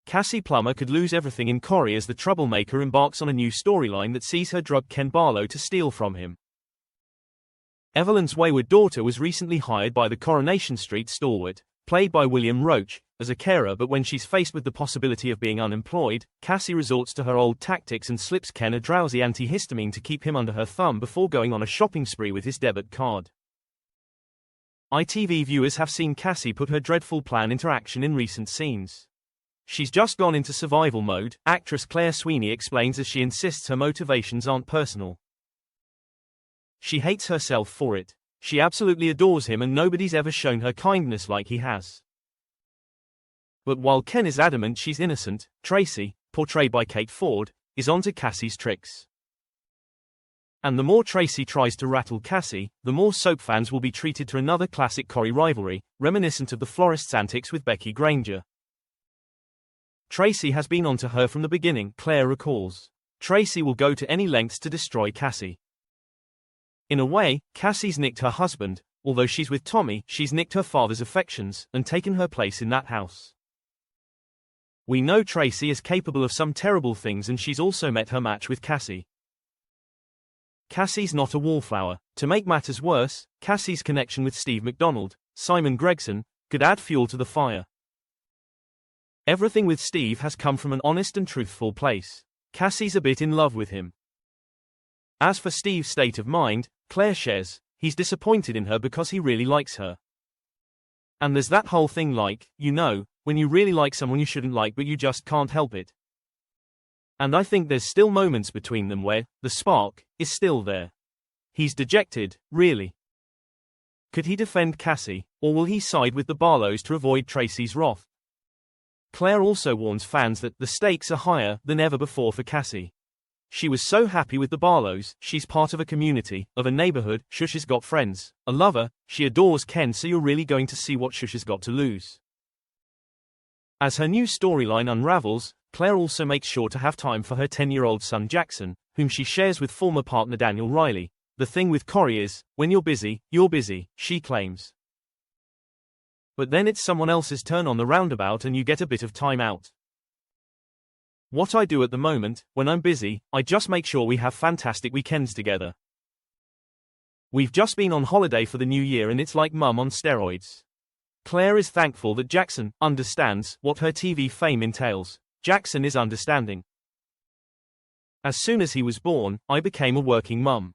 Cassie Plummer could lose everything in Corrie as the troublemaker embarks on a new storyline that sees her drug Ken Barlow to steal from him. Evelyn's wayward daughter was recently hired by the Coronation Street stalwart, played by William Roach, as a carer, but when she's faced with the possibility of being unemployed, Cassie resorts to her old tactics and slips Ken a drowsy antihistamine to keep him under her thumb before going on a shopping spree with his debit card. ITV viewers have seen Cassie put her dreadful plan into action in recent scenes. She's just gone into survival mode, actress Sweeney explains as she insists her motivations aren't personal. She hates herself for it. She absolutely adores him and nobody's ever shown her kindness like he has. But while Ken is adamant she's innocent, Tracy, portrayed by Kate Ford, is onto Cassie's tricks. And the more Tracy tries to rattle Cassie, the more soap fans will be treated to another classic Corrie rivalry, reminiscent of the florist's antics with Becky Granger. Tracy has been onto her from the beginning, Claire recalls. Tracy will go to any lengths to destroy Cassie. In a way, Cassie's nicked her husband. Although she's with Tommy, she's nicked her father's affections, and taken her place in that house. We know Tracy is capable of some terrible things and she's also met her match with Cassie. Cassie's not a wallflower. To make matters worse, Cassie's connection with Steve McDonald, Simon Gregson, could add fuel to the fire. Everything with Steve has come from an honest and truthful place. Cassie's a bit in love with him. As for Steve's state of mind, Claire shares, he's disappointed in her because he really likes her. And there's that whole thing like, you know, when you really like someone you shouldn't like but you just can't help it. And I think there's still moments between them where, the spark, is still there. He's dejected, really. Could he defend Cassie, or will he side with the Barlows to avoid Tracy's wrath? Claire also warns fans that the stakes are higher than ever before for Cassie. She was so happy with the Barlows, she's part of a community, of a neighborhood, Shush has got friends, a lover, she adores Ken, so you're really going to see what Shush has got to lose. As her new storyline unravels, Claire also makes sure to have time for her 10-year-old son Jackson, whom she shares with former partner Daniel Riley. The thing with Corrie is, when you're busy, she claims. But then it's someone else's turn on the roundabout and you get a bit of time out. What I do at the moment, when I'm busy, I just make sure we have fantastic weekends together. We've just been on holiday for the new year and it's like mum on steroids. Claire is thankful that Jackson understands what her TV fame entails. Jackson is understanding. As soon as he was born, I became a working mum.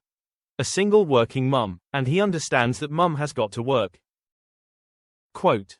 A single working mum, and he understands that mum has got to work. Quote,